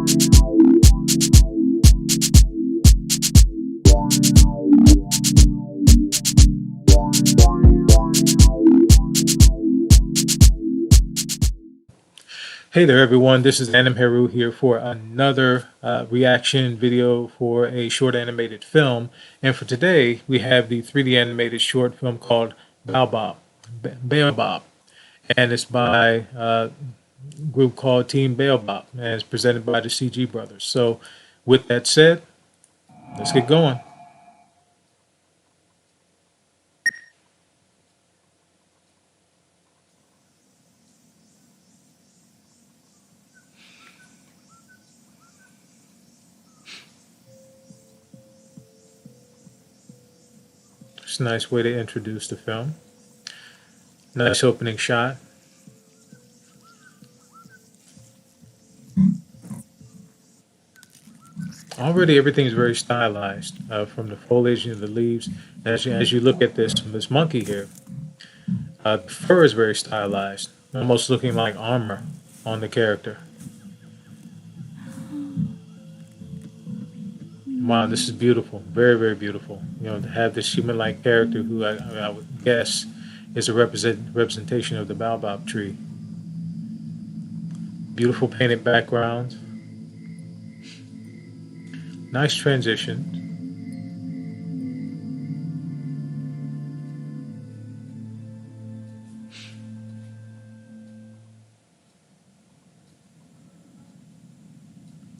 Hey there, everyone. This is Anim here for another reaction video for a short animated film. And for today, we have the 3D animated short film called Baobab. Baobab. And it's by a group called Team Baobab. And it's presented by the CG Brothers. So with that said, let's get going. It's a nice way to introduce the film. Nice opening shot. Already everything is very stylized, from the foliage and the leaves. As you look at this monkey here, the fur is very stylized, almost looking like armor on the character. Wow, this is beautiful. Very, very beautiful. You know, to have this human-like character who I would guess is a representation of the Baobab tree. Beautiful painted background. Nice transition.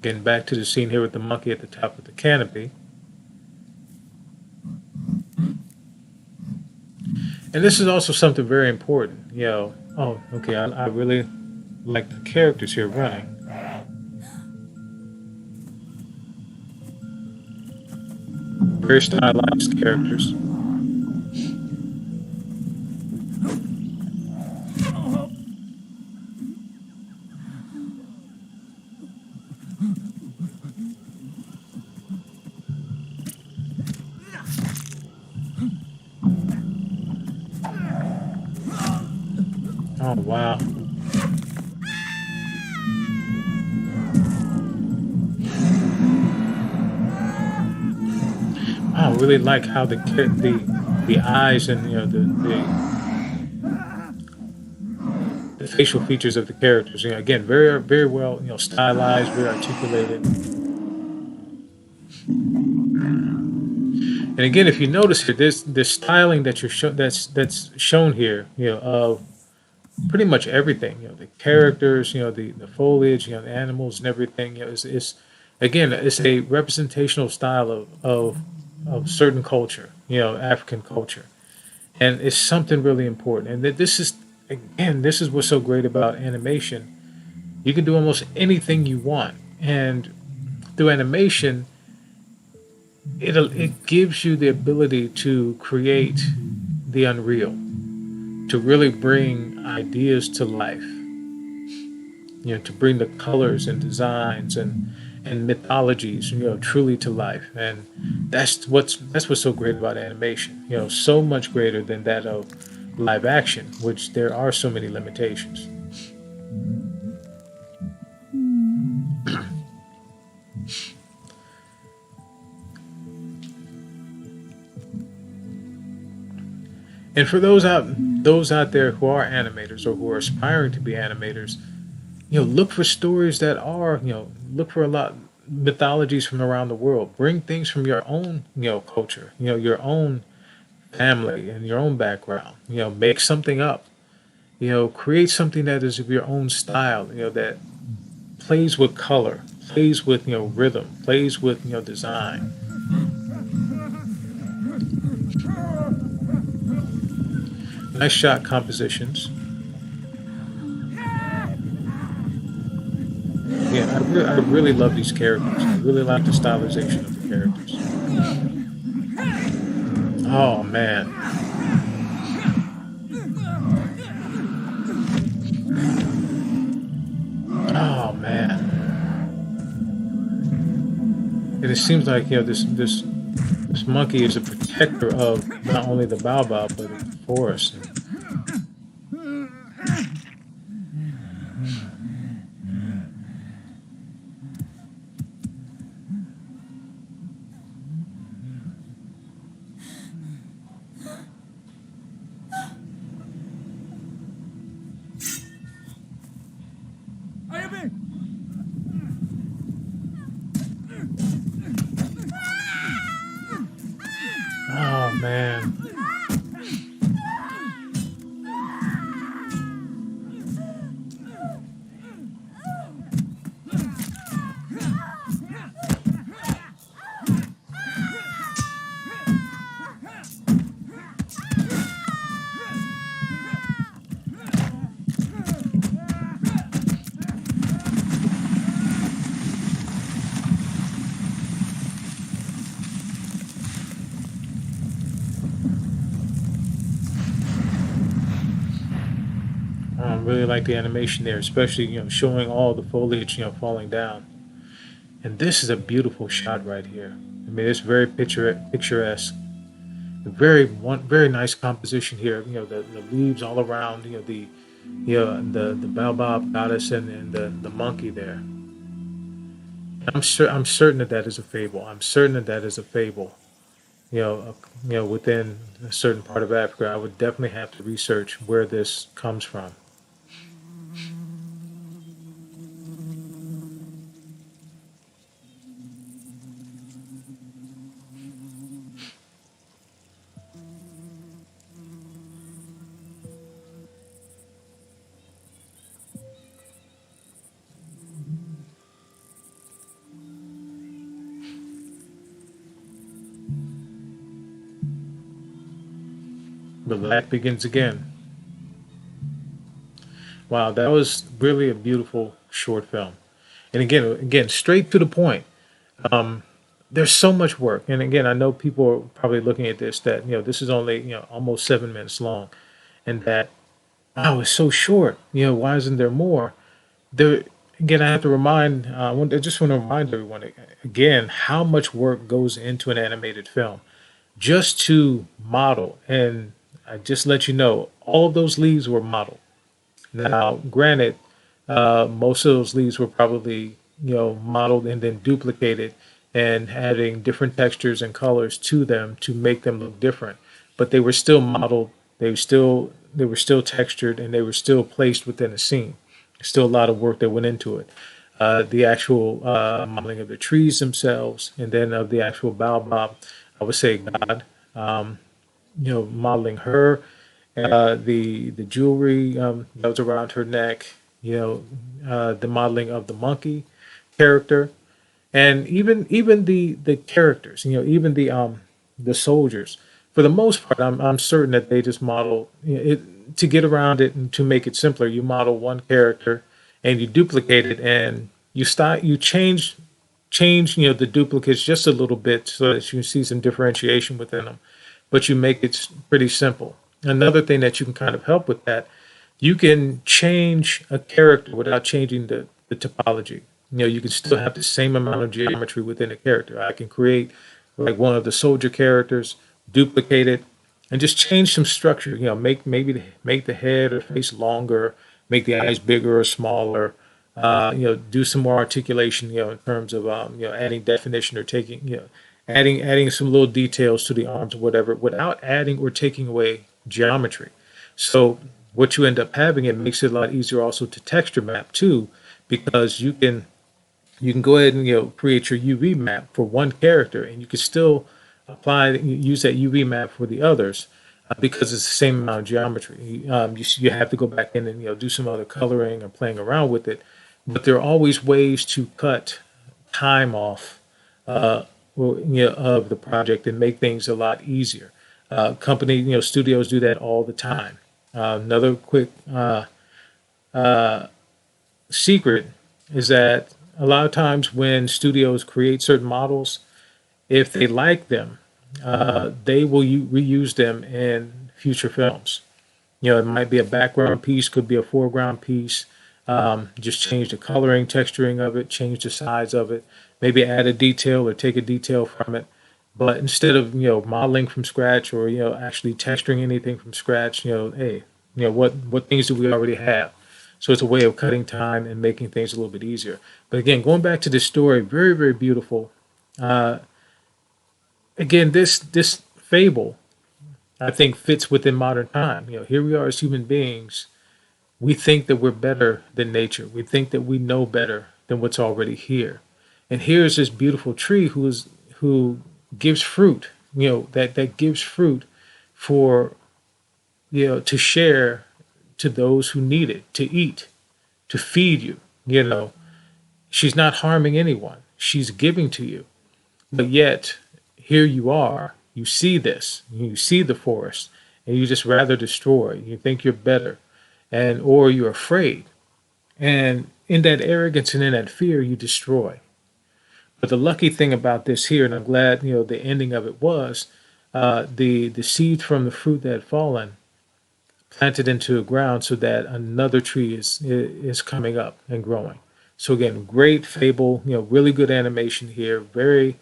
Getting back to the scene here with the monkey at the top of the canopy. And this is also something very important. You know, oh, okay, I really like the characters here running. Very stylized characters. Oh, wow. I really like how the eyes and the facial features of the characters. You know, again, very well stylized, very articulated. And again, if you notice here, this styling that that's shown here, of pretty much everything. You know, the characters, the foliage, the animals and everything. You know, is again, it's a representational style of certain culture, African culture. And it's something really important. And this is, again, this is what's so great about animation. You can do almost anything you want. And through animation, it gives you the ability to create the unreal, to really bring ideas to life. To bring the colors and designs and mythologies, truly to life. And that's what's so great about animation. So much greater than that of live action, which there are so many limitations. And for those out there who are animators or who are aspiring to be animators, look for stories that are, look for a lot mythologies from around the world. Bring things from your own, culture, your own family and your own background. Make something up. Create something that is of your own style. That plays with color, plays with rhythm, plays with design. Nice shot compositions. Yeah, I really love these characters. I really like the stylization of the characters. Oh, man. Oh, man. And it seems like, this monkey is a protector of not only the baobab, but of the forest. man. I really like the animation there, especially showing all the foliage falling down. And this is a beautiful shot right here. I mean, it's very picturesque. Very nice composition here. The leaves all around. The Baobab goddess and the monkey there. I'm certain that that is a fable. I'm certain that that is a fable. Within a certain part of Africa, I would definitely have to research where this comes from. The light begins again. Wow, that was really a beautiful short film. And again, straight to the point. There's so much work, and again, I know people are probably looking at this that this is only almost 7 minutes long, and that wow, it's so short. Why isn't there more? There again, I have to remind. I just want to remind everyone again how much work goes into an animated film just to model. And I just let you know, all of those leaves were modeled. Now, granted, most of those leaves were probably modeled and then duplicated and adding different textures and colors to them to make them look different. But they were still modeled. They were still textured and they were still placed within a scene. Still a lot of work that went into it. The actual modeling of the trees themselves, and then of the actual baobab, I would say God. Modeling her, the jewelry that was around her neck, the modeling of the monkey character, and even the characters, even the soldiers. For the most part, I'm certain that they just model it to get around it and to make it simpler. You model one character and you duplicate it, and you change the duplicates just a little bit so that you can see some differentiation within them, but you make it pretty simple. Another thing that you can kind of help with that, you can change a character without changing the topology. You can still have the same amount of geometry within a character. I can create like one of the soldier characters, duplicate it, and just change some structure. Make the head or face longer, make the eyes bigger or smaller. Do some more articulation. In terms of adding definition or taking adding some little details to the arms or whatever, without adding or taking away geometry. So what you end up having, it makes it a lot easier also to texture map too, because you can go ahead and create your UV map for one character, and you can still use that UV map for the others because it's the same amount of geometry. You have to go back in and do some other coloring or playing around with it, but there are always ways to cut time off of the project and make things a lot easier. Studios do that all the time. Another quick secret is that a lot of times when studios create certain models, if they like them, they will reuse them in future films. It might be a background piece, could be a foreground piece. Just change the coloring, texturing of it, change the size of it, maybe add a detail or take a detail from it. But instead of modeling from scratch or actually texturing anything from scratch, hey, what things do we already have? So it's a way of cutting time and making things a little bit easier. But again, going back to this story, very very beautiful. Again, this fable I think fits within modern time. Here we are as human beings. We think that we're better than nature. We think that we know better than what's already here. And here's this beautiful tree who gives fruit. that gives fruit for, to share to those who need it, to eat, to feed you. She's not harming anyone. She's giving to you. But yet, here you are. You see this. You see the forest, and you just rather destroy. You think you're better, and or you're afraid. And in that arrogance and in that fear, you destroy. But the lucky thing about this here, and I'm glad the ending of it was, the seed from the fruit that had fallen planted into the ground, so that another tree is coming up and growing. So again, great fable. Really good animation here. Very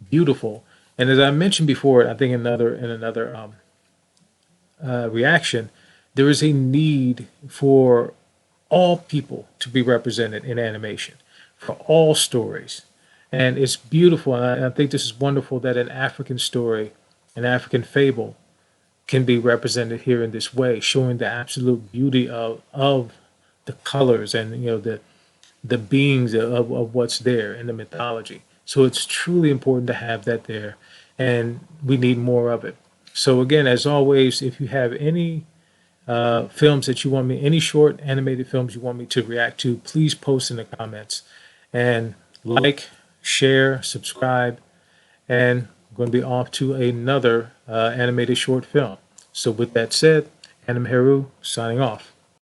beautiful. And as I mentioned before, I think in another reaction, there is a need for all people to be represented in animation, for all stories. And it's beautiful. And I think this is wonderful that an African story, an African fable, can be represented here in this way, showing the absolute beauty of the colors and the beings of what's there in the mythology. So it's truly important to have that there, and we need more of it. So again, as always, if you have any films that you want me, any short animated films you want me to react to, please post in the comments and like, share, subscribe, and I'm going to be off to another animated short film. So with that said, Anim signing off.